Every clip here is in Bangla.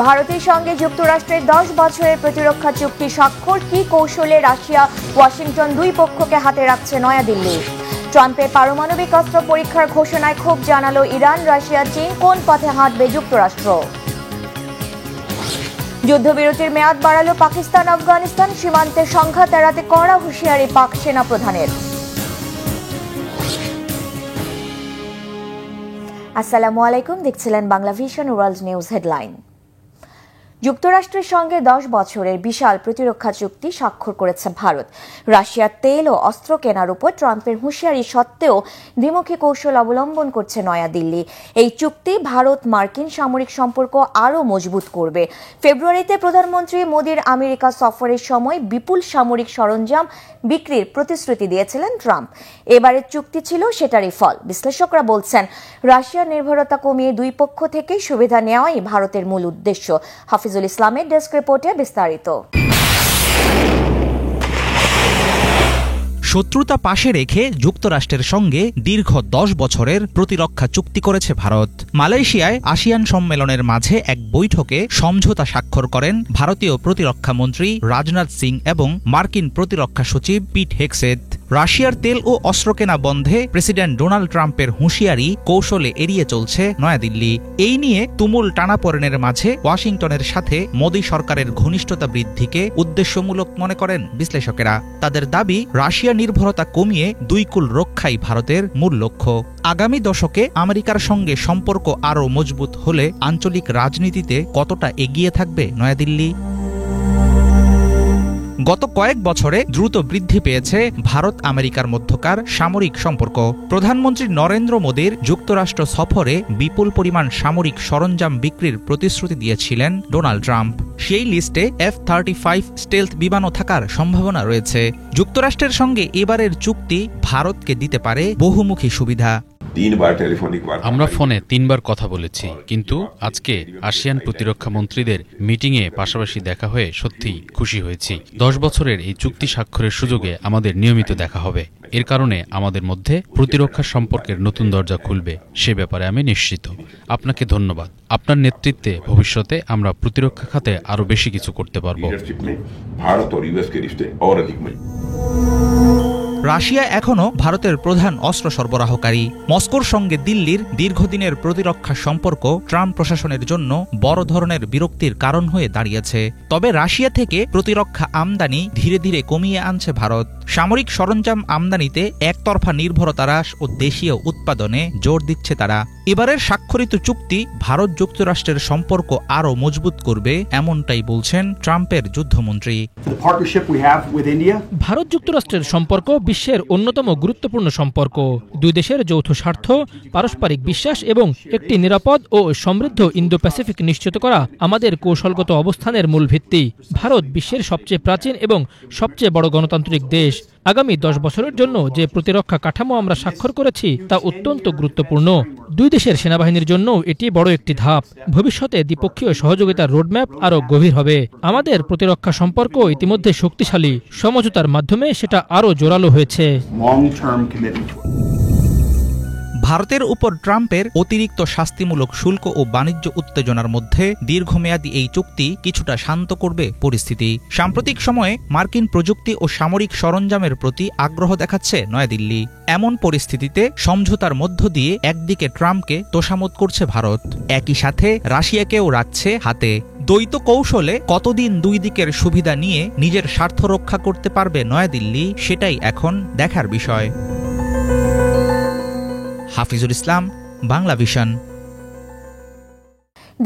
ভারতের সঙ্গে যুক্তরাষ্ট্রের 10 বছরের প্রতিরক্ষা চুক্তি স্বাক্ষর, কি কৌশলে রাশিয়া ওয়াশিংটন দুই পক্ষকে হাতে রাখছে নয়াদিল্লি। ট্রাম্পের পারমাণবিক অস্ত্র পরীক্ষার ঘোষণায় ক্ষোভ জানালো ইরান, রাশিয়া, চীন, কোন পথে হাঁটবে যুক্তরাষ্ট্র। যুদ্ধবিরতির মেয়াদ বাড়ালো পাকিস্তান, আফগানিস্তান সীমান্তে সংঘাত এড়াতে কড়া হুঁশিয়ারি পাক সেনাপ্রধানের। আসসালামু আলাইকুম, দেখছিলেন Bangla vision world news headline. যুক্তরাষ্ট্রের সঙ্গে 10 বছরের বিশাল প্রতিরক্ষা চুক্তি স্বাক্ষর করেছে ভারত। রাশিয়ার তেল ও অস্ত্র কেনার উপর ট্রাম্পের হুঁশিয়ারি সত্ত্বেও দ্বিমুখী কৌশল অবলম্বন করছে নয়াদিল্লি। এই চুক্তি ভারত মার্কিন সামরিক সম্পর্ক আরও মজবুত করবে। ফেব্রুয়ারিতে প্রধানমন্ত্রী মোদির আমেরিকা সফরের সময় বিপুল সামরিক সরঞ্জাম বিক্রির প্রতিশ্রুতি দিয়েছিলেন ট্রাম্প। এবারের চুক্তি ছিল সেটারই ফল। বিশ্লেষকরা বলছেন, রাশিয়ার নির্ভরতা কমিয়ে দুই পক্ষ থেকে সুবিধা নেওয়াই ভারতের মূল উদ্দেশ্য। হাফিজুল ইসলামের ডেস্ক রিপোর্টে বিস্তারিত। শত্রুতা পাশে রেখে যুক্তরাষ্ট্রের সঙ্গে দীর্ঘ 10 বছরের প্রতিরক্ষা চুক্তি করেছে ভারত। মালয়েশিয়ায় আসিয়ান সম্মেলনের মাঝে এক বৈঠকে সমঝোতা স্বাক্ষর করেন ভারতীয় প্রতিরক্ষা মন্ত্রী রাজনাথ সিং এবং মার্কিন প্রতিরক্ষা সচিব পিট হেগসেথ। রাশিয়ার তেল ও অস্ত্র কেনা বন্ধে প্রেসিডেন্ট ডোনাল্ড ট্রাম্পের হুঁশিয়ারি কৌশলে এড়িয়ে চলছে নয়াদিল্লি। এই নিয়ে তুমুল টানাপোড়েনের মাঝে ওয়াশিংটনের সাথে মোদি সরকারের ঘনিষ্ঠতা বৃদ্ধিকে উদ্দেশ্যমূলক মনে করেন বিশ্লেষকেরা। তাদের দাবি, রাশিয়া নির্ভরতা কমিয়ে দুই কূল রক্ষাই ভারতের মূল লক্ষ্য। আগামী দশকে আমেরিকার সঙ্গে সম্পর্ক আরও মজবুত হলে আঞ্চলিক রাজনীতিতে কতটা এগিয়ে থাকবে নয়াদিল্লি? গত কয়েক বছরে দ্রুত বৃদ্ধি পেয়েছে ভারত আমেরিকার মধ্যকার সামরিক সম্পর্ক। প্রধানমন্ত্রী নরেন্দ্র মোদীর যুক্তরাষ্ট্র সফরে বিপুল পরিমাণ সামরিক সরঞ্জাম বিক্রির প্রতিশ্রুতি দিয়েছিলেন ডোনাল্ড ট্রাম্প। সেই লিস্টে F-35 স্টেলথ বিমানও থাকার সম্ভাবনা রয়েছে। যুক্তরাষ্ট্রের সঙ্গে এবারের চুক্তি ভারতকে দিতে পারে বহুমুখী সুবিধা। আমরা ফোনে 3 বার কথা বলেছি, কিন্তু আজকে আসিয়ান প্রতিরক্ষা মন্ত্রীদের মিটিংয়ে পাশাপাশি দেখা হয়ে সত্যি খুশি হয়েছি। 10 বছরের এই চুক্তি স্বাক্ষরের সুযোগে আমাদের নিয়মিত দেখা হবে। এর কারণে আমাদের মধ্যে প্রতিরক্ষা সম্পর্কের নতুন দরজা খুলবে, সে ব্যাপারে আমি নিশ্চিত। আপনাকে ধন্যবাদ। আপনার নেতৃত্বে ভবিষ্যতে আমরা প্রতিরক্ষা খাতে আরো বেশি কিছু করতে পারব। রাশিয়া এখনও ভারতের প্রধান অস্ত্র সরবরাহকারী। মস্কোর সঙ্গে দিল্লির দীর্ঘদিনের প্রতিরক্ষা সম্পর্ক ট্রাম্প প্রশাসনের জন্য বড় ধরনের বিরক্তির কারণ হয়ে দাঁড়িয়েছে। তবে রাশিয়া থেকে প্রতিরক্ষা আমদানি ধীরে ধীরে কমিয়ে আনছে ভারত। সামরিক সরঞ্জাম আমদানিতে একতরফা নির্ভরতা হ্রাস ও দেশীয় উৎপাদনে জোর দিচ্ছে তারা। এবারের স্বাক্ষরিত চুক্তি ভারত যুক্তরাষ্ট্রের সম্পর্ক আরও মজবুত করবে, এমনটাই বলছেন ট্রাম্পের যুদ্ধমন্ত্রী। ভারত যুক্তরাষ্ট্রের সম্পর্ক বিশ্বের অন্যতম গুরুত্বপূর্ণ সম্পর্ক। দুই দেশের যৌথ স্বার্থ, পারস্পরিক বিশ্বাস এবং একটি নিরাপদ ও সমৃদ্ধ ইন্দো প্যাসিফিক নিশ্চিত করা আমাদের কৌশলগত অবস্থানের মূল ভিত্তি। ভারত বিশ্বের সবচেয়ে প্রাচীন এবং সবচেয়ে বড় গণতান্ত্রিক দেশ। আগামী 10 বছরের জন্য যে প্রতিরক্ষা কাঠামো আমরা স্বাক্ষর করেছি তা অত্যন্ত গুরুত্বপূর্ণ। দুই দেশের সেনাবাহিনীর জন্য এটি বড় একটি ধাপ। ভবিষ্যতে দ্বিপক্ষীয় সহযোগিতার রোডম্যাপ আরও গভীর হবে। আমাদের প্রতিরক্ষা সম্পর্ক ইতিমধ্যে শক্তিশালী। সমঝোতার মাধ্যমে সেটা আরও জোরালো হয়েছে। ভারতের উপর ট্রাম্পের অতিরিক্ত শাস্তিমূলক শুল্ক ও বাণিজ্য উত্তেজনার মধ্যে দীর্ঘমেয়াদী এই চুক্তি কিছুটা শান্ত করবে পরিস্থিতি। সাম্প্রতিক সময়ে মার্কিন প্রযুক্তি ও সামরিক সরঞ্জামের প্রতি আগ্রহ দেখাচ্ছে নয়াদিল্লি। এমন পরিস্থিতিতে সমঝোতার মধ্য দিয়ে একদিকে ট্রাম্পকে তোষামোদ করছে ভারত, একই সাথে রাশিয়াকেও রাখছে হাতে। দ্বৈত কৌশলে কতদিন দুই দিকের সুবিধা নিয়ে নিজের স্বার্থ রক্ষা করতে পারবে নয়াদিল্লি, সেটাই এখন দেখার বিষয়। হাফিজুল ইসলাম, বাংলা ভিশন।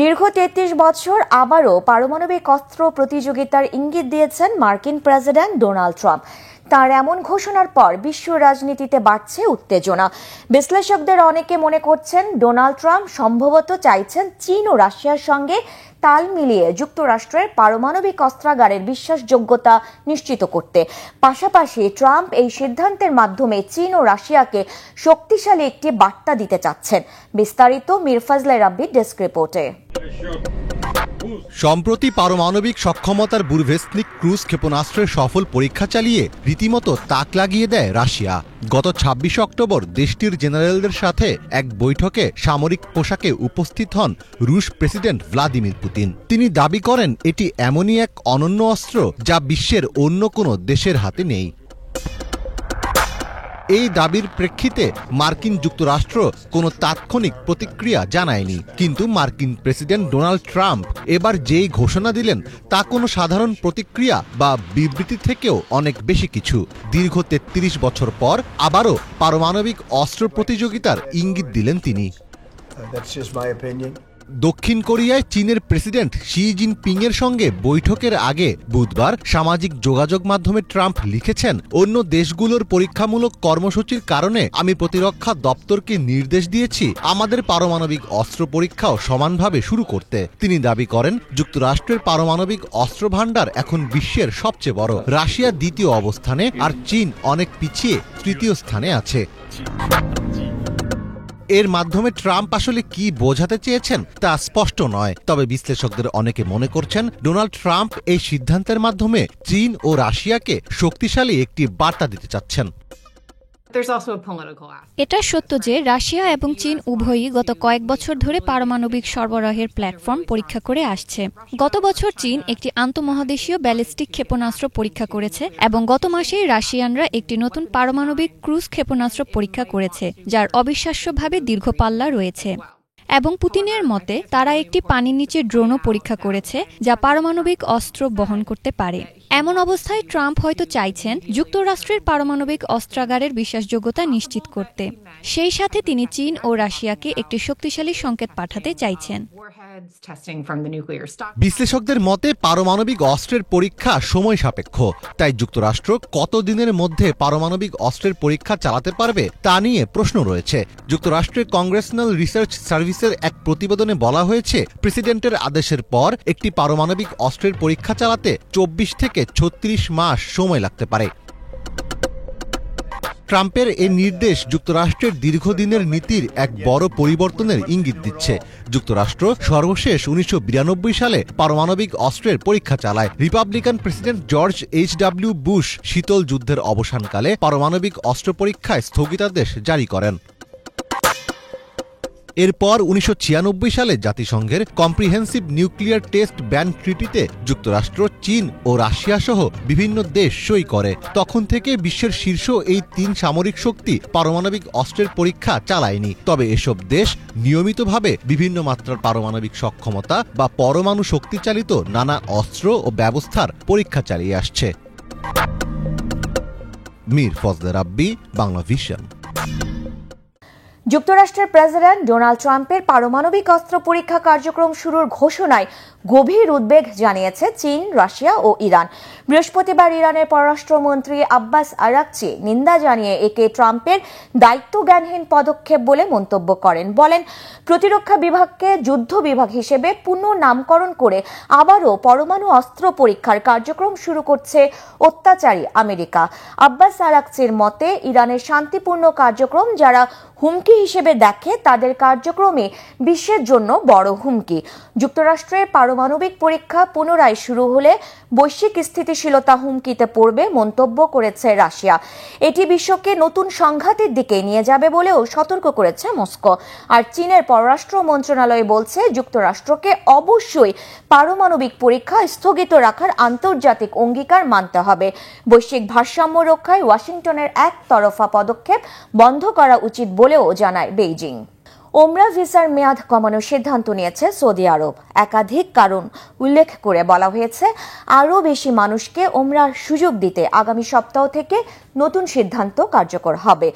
দীর্ঘ 33 বছর আবারও পারমাণবিক অস্ত্র প্রতিযোগিতার ইঙ্গিত দিয়েছেন মার্কিন প্রেসিডেন্ট ডোনাল্ড ট্রাম্প। তার এমন ঘোষণার পর বিশ্ব রাজনীতিতে বাড়ছে উত্তেজনা। বিশ্লেষকদের অনেকে মনে করছেন, ডোনাল্ড ট্রাম্প সম্ভবত চাইছেন চীন ও রাশিয়ার সঙ্গে তাল মিলিয়ে যুক্তরাষ্ট্রের পারমাণবিক অস্ত্রাগারের বিশ্বাসযোগ্যতা নিশ্চিত করতে। পাশাপাশি ট্রাম্প এই সিদ্ধান্তের মাধ্যমে চীন ও রাশিয়াকে শক্তিশালী একটি বার্তা দিতে চাচ্ছেন। বিস্তারিত মীর ফজলে রাব্বির ডেস্ক রিপোর্টে। সম্প্রতি পারমাণবিক সক্ষমতার বুরভেস্নিক ক্রুজ ক্ষেপণাস্ত্রের সফল পরীক্ষা চালিয়ে রীতিমতো তাক লাগিয়ে দেয় রাশিয়া। গত ২৬ অক্টোবর দেশটির জেনারেলদের সাথে এক বৈঠকে সামরিক পোশাকে উপস্থিত হন রুশ প্রেসিডেন্ট ভ্লাদিমির পুতিন। তিনি দাবি করেন এটি এমনই এক অনন্য অস্ত্র যা বিশ্বের অন্য কোনো দেশের হাতে নেই। এই দাবির প্রেক্ষিতে মার্কিন যুক্তরাষ্ট্র কোনো তাৎক্ষণিক প্রতিক্রিয়া জানায়নি, কিন্তু মার্কিন প্রেসিডেন্ট ডোনাল্ড ট্রাম্প এবার যেই ঘোষণা দিলেন তা কোনো সাধারণ প্রতিক্রিয়া বা বিবৃতি থেকেও অনেক বেশি কিছু। দীর্ঘ ৩৩ বছর পর আবারও পারমাণবিক অস্ত্র প্রতিযোগিতার ইঙ্গিত দিলেন তিনি। দক্ষিণ কোরিয়ায় চীনের প্রেসিডেন্ট শি জিনপিং এর সঙ্গে বৈঠকের আগে বুধবার সামাজিক যোগাযোগ মাধ্যমে ট্রাম্প লিখেছেন, অন্য দেশগুলোর পরীক্ষামূলক কর্মসূচির কারণে আমি প্রতিরক্ষা দপ্তরকে নির্দেশ দিয়েছি আমাদের পারমাণবিক অস্ত্র পরীক্ষাও সমানভাবে শুরু করতে। তিনি দাবি করেন যুক্তরাষ্ট্রের পারমাণবিক অস্ত্র ভাণ্ডার এখন বিশ্বের সবচেয়ে বড়। রাশিয়া দ্বিতীয় অবস্থানে আর চীন অনেক পিছিয়ে তৃতীয় স্থানে আছে। এর মাধ্যমে ট্রাম্প আসলে কি বোঝাতে চেয়েছেন তা স্পষ্ট নয়, তবে বিশ্লেষকদের অনেকে মনে করছেন ডোনাল্ড ট্রাম্প এই সিদ্ধান্তের মাধ্যমে চীন ও রাশিয়াকে শক্তিশালী একটি বার্তা দিতে চাচ্ছেন। এটা সত্য যে রাশিয়া এবং চীন উভয়ই গত কয়েক বছর ধরে পারমাণবিক সরবরাহের প্ল্যাটফর্ম পরীক্ষা করে আসছে। গত বছর চীন একটি আন্তঃমহাদেশীয় ব্যালিস্টিক ক্ষেপণাস্ত্র পরীক্ষা করেছে এবং গত মাসেই রাশিয়ানরা একটি নতুন পারমাণবিক ক্রুজ ক্ষেপণাস্ত্র পরীক্ষা করেছে, যার অবিশ্বাস্যভাবে দীর্ঘ পাল্লা রয়েছে। এবং পুতিনের মতে তারা একটি পানির নিচে ড্রোনও পরীক্ষা করেছে যা পারমাণবিক অস্ত্র বহন করতে পারে। এমন অবস্থায় ট্রাম্প হয়তো চাইছেন যুক্তরাষ্ট্রের পারমাণবিক অস্ত্রাগারের বিশ্বাসযোগ্যতা নিশ্চিত করতে। সেই সাথে তিনি চীন ও রাশিয়াকে একটি শক্তিশালী সংকেত পাঠাতে চাইছেন। বিশ্লেষকদের মতে পারমাণবিক অস্ত্রের পরীক্ষা সময় সাপেক্ষ, তাই যুক্তরাষ্ট্র কতদিনের মধ্যে পারমাণবিক অস্ত্রের পরীক্ষা চালাতে পারবে তা নিয়ে প্রশ্ন রয়েছে। যুক্তরাষ্ট্রের কংগ্রেশনাল রিসার্চ সার্ভিসের এক প্রতিবেদনে বলা হয়েছে প্রেসিডেন্টের আদেশের পর একটি পারমাণবিক অস্ত্রের পরীক্ষা চালাতে ২৪ থেকে ৩৬ মাস সময় লাগতে পারে। ট্রাম্পের এই নির্দেশ যুক্তরাষ্ট্রের দীর্ঘদিনের নীতির এক বড় পরিবর্তনের ইঙ্গিত দিচ্ছে। যুক্তরাষ্ট্র সর্বশেষ ১৯৯২ সালে পারমাণবিক অস্ত্রের পরীক্ষা চালায়। Republican president George H W. Bush শীতল যুদ্ধের অবসানকালে পারমাণবিক অস্ত্র পরীক্ষায় স্থগিতাদেশ জারি করেন। এরপর ১৯৯৬ সালে জাতিসংঘের কম্প্রিহেন্সিভ নিউক্লিয়ার টেস্ট ব্যান ট্রিটিতে যুক্তরাষ্ট্র, চীন ও রাশিয়া সহ বিভিন্ন দেশ সই করে। তখন থেকে বিশ্বের শীর্ষ এই ৩ সামরিক শক্তি পারমাণবিক অস্ত্রের পরীক্ষা চালায়নি। তবে এসব দেশ নিয়মিতভাবে বিভিন্ন মাত্রার পারমাণবিক সক্ষমতা বা পরমাণু শক্তিচালিত নানা অস্ত্র ও ব্যবস্থার পরীক্ষা চালিয়ে আসছে। মীর ফজলে রাব্বি, বাংলা ভিশন। যুক্তরাষ্ট্রের প্রেসিডেন্ট ডোনাল্ড ট্রাম্পের পারমাণবিক অস্ত্র পরীক্ষা কার্যক্রম শুরুর ঘোষণায় গভীর উদ্বেগ জানিয়েছে চীন, রাশিয়া ও ইরান। বৃহস্পতিবার ইরানের পররাষ্ট্রমন্ত্রী আব্বাস আরাকচি নিন্দা জানিয়ে একে ট্রাম্পের দায়িত্বজ্ঞানহীন পদক্ষেপ বলে মন্তব্য করেন। বলেন, প্রতিরক্ষা বিভাগকে যুদ্ধ বিভাগ হিসেবে পুনঃনামকরণ করে আবারও পরমাণু অস্ত্র পরীক্ষার কার্যক্রম শুরু করছে অত্যাচারী আমেরিকা। আব্বাস আরাকচির মতে ইরানের শান্তিপূর্ণ কার্যক্রম যারা হুমকি হিসেবে দেখে তাদের কার্যক্রমে বিশ্বের জন্য বড় হুমকি। যুক্তরাষ্ট্রের পারমাণবিক পরীক্ষা পুনরায় শুরু হলে বৈশ্বিক স্থিতিশীলতা হুমকিতে পড়বে মন্তব্য করেছে রাশিয়া। এটি বিশ্বকে নতুন সংঘাতের দিকে নিয়ে যাবে বলেও সতর্ক করেছে মস্কো। আর চীনের পররাষ্ট্র মন্ত্রণালয় বলছে যুক্তরাষ্ট্রকে অবশ্যই পারমাণবিক পরীক্ষা স্থগিত রাখার আন্তর্জাতিক অঙ্গীকার মানতে হবে। বৈশ্বিক ভারসাম্য রক্ষায় ওয়াশিংটনের একতরফা পদক্ষেপ বন্ধ করা উচিত বলেও জানায় বেইজিং। ওমরা ভিসার মেয়াদ কমানোর সিদ্ধান্ত নিয়েছে সৌদি আরব। একাধিক কারণ উল্লেখ করে বলা হয়েছে আরও বেশি মানুষকে ওমরার সুযোগ দিতে আগামী সপ্তাহ থেকে নতুন সিদ্ধান্ত কার্যকর হবে।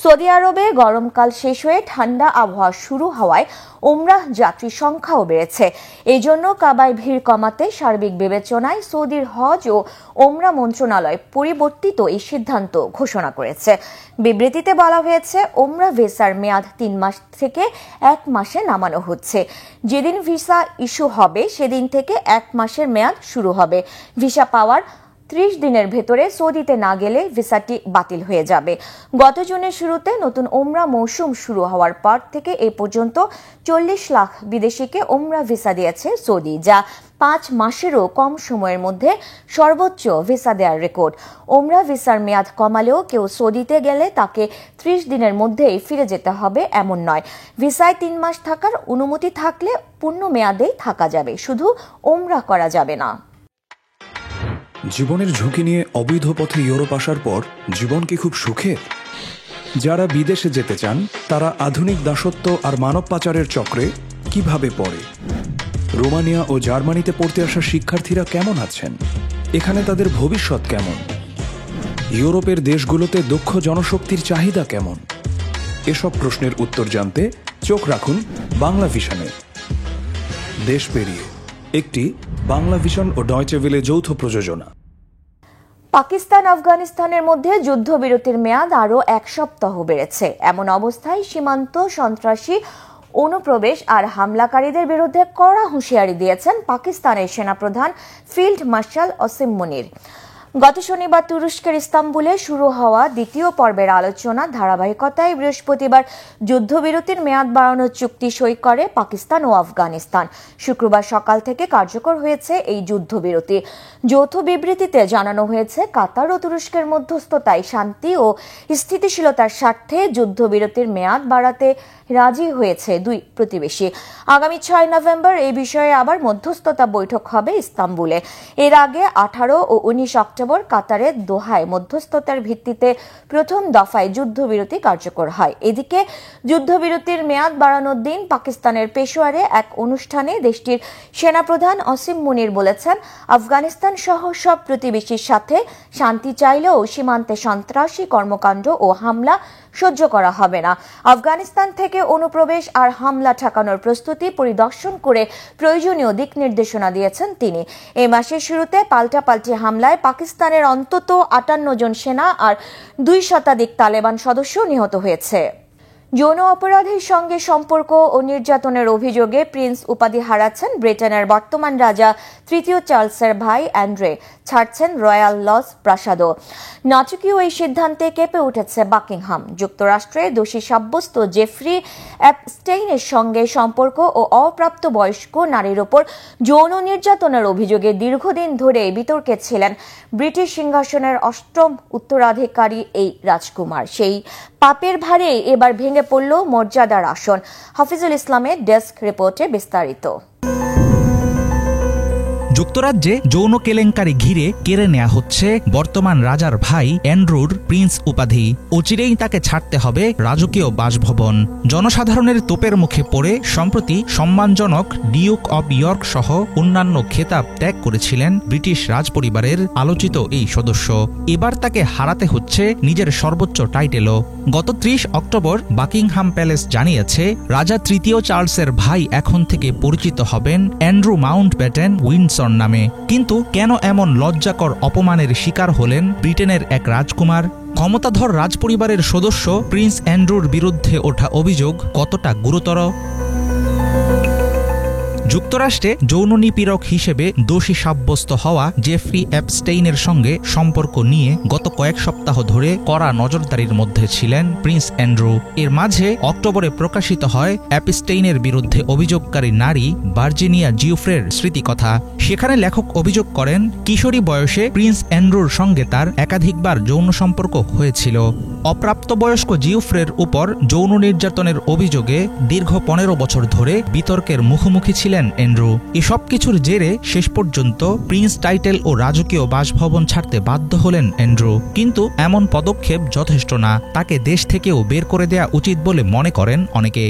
সৌদি আরবে গরমকাল শেষ হয়ে ঠান্ডা আবহাওয়া শুরু হওয়ায় ওমরাহ যাত্রীর সংখ্যাও বেড়েছে। এই জন্য কাবায় ভিড় কমাতে সার্বিক বিবেচনায় সৌদির হজ ও ওমরা মন্ত্রণালয় পরিবর্তিত এই সিদ্ধান্ত ঘোষণা করেছে। বিবৃতিতে বলা হয়েছে ওমরা ভিসার মেয়াদ ৩ মাস থেকে ১ মাসে নামানো হচ্ছে। যেদিন ভিসা ইস্যু হবে সেদিন থেকে ১ মাসের মেয়াদ শুরু হবে। ভিসা পাওয়ার 30 দিনের ভেতরে সৌদিতে না গেলে ভিসাটি বাতিল হয়ে যাবে। গত জুনের শুরুতে নতুন ওমরা মৌসুম শুরু হওয়ার পর থেকে এ পর্যন্ত 40 লাখ বিদেশিকে ওমরা ভিসা দিয়েছে সৌদি, যা 5 মাসেরও কম সময়ের মধ্যে সর্বোচ্চ ভিসা দেওয়ার রেকর্ড। ওমরা ভিসার মেয়াদ কমালেও কেউ সৌদিতে গেলে তাকে 30 দিনের মধ্যেই ফিরে যেতে হবে এমন নয়। ভিসায় 3 মাস থাকার অনুমতি থাকলে পূর্ণ মেয়াদেই থাকা যাবে, শুধু ওমরা করা যাবে না। জীবনের ঝুঁকি নিয়ে অবৈধ পথে ইউরোপ আসার পর জীবন কি খুব সুখের? যারা বিদেশে যেতে চান তারা আধুনিক দাসত্ব আর মানব পাচারের চক্রে কিভাবে পড়ে? রোমানিয়া ও জার্মানিতে পড়তে আসা শিক্ষার্থীরা কেমন আছেন? এখানে তাদের ভবিষ্যৎ কেমন? ইউরোপের দেশগুলোতে দক্ষ জনশক্তির চাহিদা কেমন? এসব প্রশ্নের উত্তর জানতে চোখ রাখুন বাংলা ভিশনে। দেশ পেরিয়ে, একটি বাংলা ভিশন ও ডয়চে ভেলে যৌথ প্রযোজনা। পাকিস্তান আফগানিস্তানের মধ্যে যুদ্ধবিরতির মেয়াদ আরও 1 সপ্তাহ বেড়েছে। এমন অবস্থায় সীমান্ত সন্ত্রাসী অনুপ্রবেশ আর হামলাকারীদের বিরুদ্ধে কড়া হুঁশিয়ারি দিয়েছেন পাকিস্তানের সেনাপ্রধান ফিল্ড মার্শাল ওসিম মুনির। গত শনিবার তুরস্কের ইস্তাম্বুলে শুরু হওয়া দ্বিতীয় পর্বের আলোচনা ধারাবাহিকতায় বৃহস্পতিবার যুদ্ধবিরতির মেয়াদ বাড়ানোর চুক্তি সই করে পাকিস্তান ও আফগানিস্তান। শুক্রবার সকাল থেকে কার্যকর হয়েছে এই যুদ্ধবিরতি। যৌথ বিবৃতিতে জানানো হয়েছে, কাতার ও তুরস্কের মধ্যস্থতায় শান্তি ও স্থিতিশীলতার স্বার্থে যুদ্ধবিরতির মেয়াদ বাড়াতে রাজি হয়েছে দুই প্রতিবেশী। আগামী 6 নভেম্বর এই বিষয়ে আবার মধ্যস্থতা বৈঠক হবে ইস্তাম্বুলে। এর আগে 18 ও 19 অক্টোবর কাতারের দোহায় মধ্যস্থতার ভিত্তিতে প্রথম দফায় যুদ্ধবিরতি কার্যকর হয়। এদিকে যুদ্ধবিরতির মেয়াদ বাড়ানোর দিন পাকিস্তানের পেশোয়ারে এক অনুষ্ঠানে দেশটির সেনাপ্রধান ওসিম মুনির বলেছেন, আফগানিস্তান সহ সব প্রতিবেশীর সাথে শান্তি চাইলেও সীমান্তে সন্ত্রাসী কর্মকাণ্ড ও হামলা সহ্য করা হবে না। আফগানিস্তান থেকে অনুপ্রবেশ আর হামলা ঠেকানোর প্রস্তুতি পরিদর্শন করে প্রয়োজনীয় দিক নির্দেশনা দিয়েছেন তিনি। এই মাসের শুরুতে পাল্টাপাল্টি হামলায় পাকিস্তানের অন্তত 58 জন সেনা আর 2 শতাধিক তালেবান সদস্য নিহত হয়েছে। যৌন অপরাধের সঙ্গে সম্পর্ক ও নির্যাতনের অভিযোগে প্রিন্স উপাধি হারাচ্ছেন ব্রিটেনের বর্তমান রাজা 3য় চার্লসের ভাই অ্যান্ড্রে, ছাড়ছেন রয়্যাল লজ প্রাসাদও। নাটকীয় এই সিদ্ধান্তে কেঁপে উঠেছে বাকিংহাম। যুক্তরাষ্ট্রে দোষী সাব্যস্ত জেফ্রি অ্যাপস্টেইনের সঙ্গে সম্পর্ক ও অপ্রাপ্তবয়স্ক নারীর ওপর যৌন নির্যাতনের অভিযোগে দীর্ঘদিন ধরে বিতর্কে ছিলেন ব্রিটিশ সিংহাসনের 8ম উত্তরাধিকারী এই রাজকুমার। সেই পাপের ভারে এবার ভেঙে পড়ল মর্যাদার আসন। হাফিজুল ইসলামের ডেস্ক রিপোর্টে বিস্তারিত। যুক্তরাজ্যে যৌন কেলেঙ্কারি ঘিরে কেড়ে নেওয়া হচ্ছে বর্তমান রাজার ভাই অ্যান্ড্রুর প্রিন্স উপাধি। অচিরেই তাকে ছাড়তে হবে রাজকীয় বাসভবন। জনসাধারণের তোপের মুখে পড়ে সম্প্রতি সম্মানজনক ডিউক অব ইয়র্ক সহ অন্যান্য খেতাব ত্যাগ করেছিলেন ব্রিটিশ রাজপরিবারের আলোচিত এই সদস্য। এবার তাকে হারাতে হচ্ছে নিজের সর্বোচ্চ টাইটেলও। গত 30 অক্টোবর বাকিংহাম প্যালেস জানিয়েছে, রাজা 3য় চার্লসের ভাই এখন থেকে পরিচিত হবেন অ্যান্ড্রু মাউন্টব্যাটেন উইন্ডসর নামে। কিন্তু কেন এমন লজ্জাকর অপমানের শিকার হলেন ব্রিটেনের এক রাজকুমার? ক্ষমতাধর রাজপরিবারের সদস্য প্রিন্স অ্যান্ড্রুর বিরুদ্ধে ওঠা অভিযোগ কতটা গুরুতর? যুক্তরাষ্ট্রে যৌন নিপীড়ক হিসেবে দোষী সাব্যস্ত হওয়া জেফ্রি অ্যাপস্টেইনের সঙ্গে সম্পর্ক নিয়ে গত কয়েক সপ্তাহ ধরে কড়া নজরদারির মধ্যে ছিলেন প্রিন্স অ্যান্ড্রু। এর মাঝে অক্টোবরে প্রকাশিত হয় অ্যাপস্টেইনের বিরুদ্ধে অভিযোগকারী নারী ভার্জিনিয়া জিউফ্রের স্মৃতিকথা। সেখানে লেখক অভিযোগ করেন, কিশোরী বয়সে প্রিন্স অ্যান্ড্রুর সঙ্গে তার একাধিকবার যৌন সম্পর্ক হয়েছিল। অপ্রাপ্তবয়স্ক জিউফ্রের উপর যৌন নির্যাতনের অভিযোগে দীর্ঘ 15 বছর ধরে বিতর্কের মুখোমুখি ছিলেন অ্যান্ড্রু। এসব কিছুর জেরে শেষ পর্যন্ত প্রিন্স টাইটেল ও রাজকীয় বাসভবন ছাড়তে বাধ্য হলেন অ্যান্ড্রু। কিন্তু এমন পদক্ষেপ যথেষ্ট না, তাকে দেশ থেকেও বের করে দেয়া উচিত বলে মনে করেন অনেকে।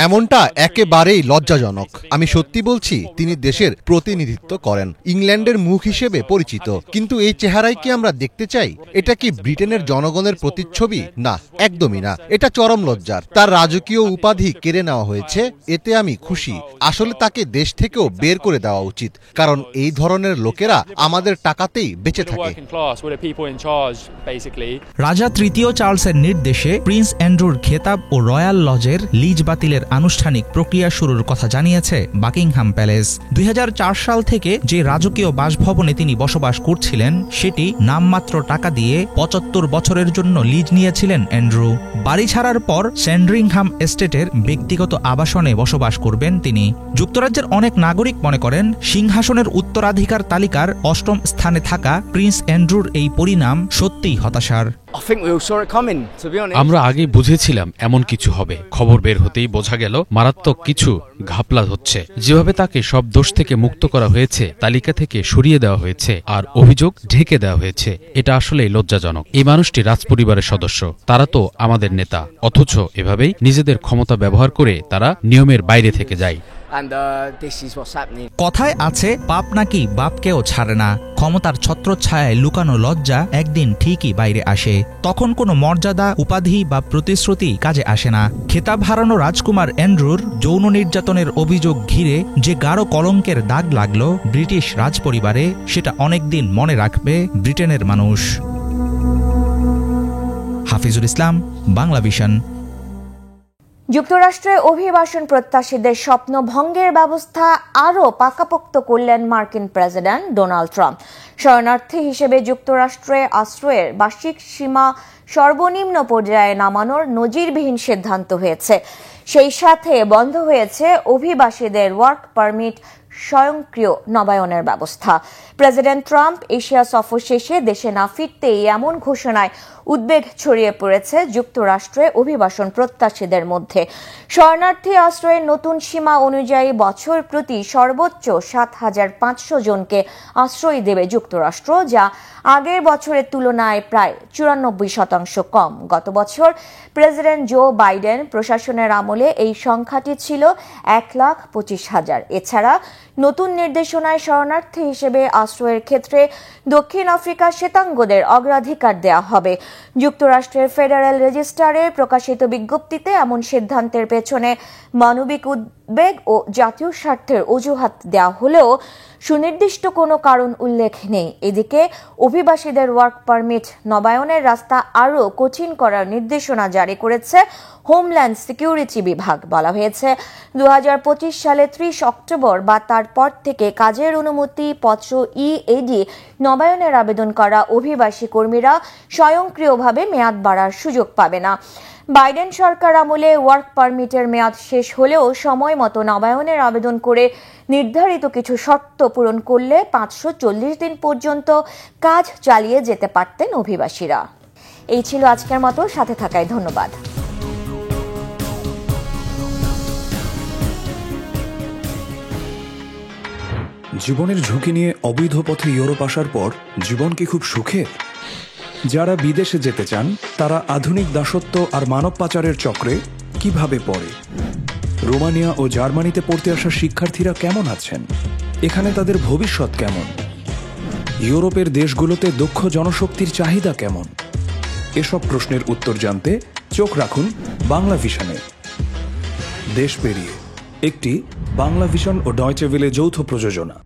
এমনটা একেবারেই লজ্জাজনক। আমি সত্যি বলছি, তিনি দেশের প্রতিনিধিত্ব করেন, ইংল্যান্ডের মুখ হিসেবে পরিচিত। কিন্তু এই চেহারাই কি আমরা দেখতে চাই? এটা কি ব্রিটেনের জনগণের প্রতিচ্ছবি? না, একদমই না। এটা চরম লজ্জার। তার রাজকীয় উপাধি কেড়ে নেওয়া হয়েছে, এতে আমি খুশি। আসলে তাকে দেশ থেকেও বের করে দেওয়া উচিত, কারণ এই ধরনের লোকেরা আমাদের টাকাতেই বেঁচে থাকে। রাজা 3য় চার্লসের নির্দেশে প্রিন্স অ্যান্ড্রুর খেতাব ও রয়্যাল লজের লিজ বাতিল বাতিলের আনুষ্ঠানিক প্রক্রিয়া শুরুর কথা জানিয়েছে বাকিংহাম প্যালেস। 2004 সাল থেকে যে রাজকীয় বাসভবনে তিনি বসবাস করছিলেন সেটি নামমাত্র টাকা দিয়ে 75 বছরের জন্য লিজ নিয়েছিলেন অ্যান্ড্রু। বাড়ি ছাড়ার পর স্যান্ডরিংহাম এস্টেটের ব্যক্তিগত আবাসনে বসবাস করবেন তিনি। যুক্তরাজ্যের অনেক নাগরিক মনে করেন সিংহাসনের উত্তরাধিকার তালিকার 8ম স্থানে থাকা প্রিন্স অ্যান্ড্রুর এই পরিণাম সত্যিই হতাশার। আমরা আগেই বুঝেছিলাম এমন কিছু হবে। খবর বের হতেই বোঝা গেল মারাত্মক কিছু ঘাপলা হচ্ছে। যেভাবে তাকে সব দোষ থেকে মুক্ত করা হয়েছে, তালিকা থেকে সরিয়ে দেওয়া হয়েছে আর অভিযোগ ঢেকে দেওয়া হয়েছে, এটা আসলেই লজ্জাজনক। এই মানুষটি রাজপরিবারের সদস্য, তারা তো আমাদের নেতা, অথচ এভাবেই নিজেদের ক্ষমতা ব্যবহার করে তারা নিয়মের বাইরে থেকে যায়। কথায় আছে পাপ নাকি বাপকেও ছাড়ে না। ক্ষমতার ছত্রছায়ায় লুকানো লজ্জা একদিন ঠিকই বাইরে আসে। তখন কোনো মর্যাদা, উপাধি বা প্রতিশ্রুতি কাজে আসে না। খেতাব হারানো রাজকুমার অ্যান্ড্রুর যৌন নির্যাতনের অভিযোগ ঘিরে যে গাঢ় কলঙ্কের দাগ লাগলো ব্রিটিশ রাজপরিবারে, সেটা অনেকদিন মনে রাখবে ব্রিটেনের মানুষ। হাফিজুল ইসলাম, বাংলা ভিশন। যুক্তরাষ্ট্রে অভিবাসন প্রত্যাশীদের স্বপ্ন ভঙ্গের ব্যবস্থা আরও পাকাপোক্ত করলেন মার্কিন প্রেসিডেন্ট ডোনাল্ড ট্রাম্প। শরণার্থী হিসেবে যুক্তরাষ্ট্রে আশ্রয়ের বার্ষিক সীমা সর্বনিম্ন পর্যায়ে নামানোর নজিরবিহীন সিদ্ধান্ত হয়েছে। সেই সাথে বন্ধ হয়েছে অভিবাসীদের ওয়ার্ক পারমিট স্বয়ংক্রিয় নবায়নের ব্যবস্থা। প্রেসিডেন্ট ট্রাম্প এশিয়া সফর শেষে দেশে না ফিরতেই এমন ঘোষণায় উদ্বেগ ছড়িয়ে পড়েছে যুক্তরাষ্ট্রে অভিবাসন প্রত্যাশীদের মধ্যে। শরণার্থী আশ্রয়ের নতুন সীমা অনুযায়ী বছর প্রতি সর্বোচ্চ 7,500 জনকে আশ্রয় দেবে যুক্তরাষ্ট্র, যা আগের বছরের তুলনায় প্রায় 94% কম। গত বছর প্রেসিডেন্ট জো বাইডেন প্রশাসনের আমলে এই সংখ্যাটি ছিল 1,25,000। এছাড়া নতুন নির্দেশনায় শরণার্থী হিসেবে আশ্রয়ের ক্ষেত্রে দক্ষিণ আফ্রিকা শ্বেতাঙ্গদের অগ্রাধিকার দেওয়া হবে। যুক্তরাষ্ট্রের ফেডারেল রেজিস্টারে প্রকাশিত বিজ্ঞপ্তিতে এমন সিদ্ধান্তের পেছনে মানবিক উদ্বেগ ও জাতীয় স্বার্থের অজুহাত দেওয়া হলেও সুনির্দিষ্ট কোনো কারণ উল্লেখ নেই। এদিকে অভিবাসীদের ওয়ার্ক পারমিট নবায়নের রাস্তা আরও কঠিন করার নির্দেশনা জারি করেছে হোমল্যান্ড সিকিউরিটি বিভাগ। বলা হয়েছে 2025 সালে 30 অক্টোবর বা তারপর থেকে কাজের অনুমতি পত্র EAD নবায়নের আবেদন করা অভিবাসী কর্মীরা স্বয়ংক্রিয়ভাবে মেয়াদ বাড়ার সুযোগ পাবে না। বাইডেন সরকার আমলে ওয়ার্ক পারমিটের মেয়াদ শেষ হলেও সময় মতো নবায়নের আবেদন করে নির্ধারিত কিছু শর্ত পূরণ করলে 540 দিন পর্যন্ত কাজ চালিয়ে যেতে পারতেন অভিবাসীরা। এই ছিল আজকের মতো, সাথে থাকায় ধন্যবাদ। জীবনের ঝুঁকি নিয়ে অবৈধ পথে ইউরোপ আসার পর জীবন কি খুব সুখের? যারা বিদেশে যেতে চান তারা আধুনিক দাসত্ব আর মানব পাচারের চক্রে কিভাবে পড়ে? রোমানিয়া ও জার্মানিতে পড়তে আসা শিক্ষার্থীরা কেমন আছেন? এখানে তাদের ভবিষ্যৎ কেমন? ইউরোপের দেশগুলোতে দক্ষ জনশক্তির চাহিদা কেমন? এসব প্রশ্নের উত্তর জানতে চোখ রাখুন বাংলা ভিশনে। দেশ পেরিয়ে, একটি বাংলা ভিশন ও ডয়চে ভেলে যৌথ প্রযোজনা।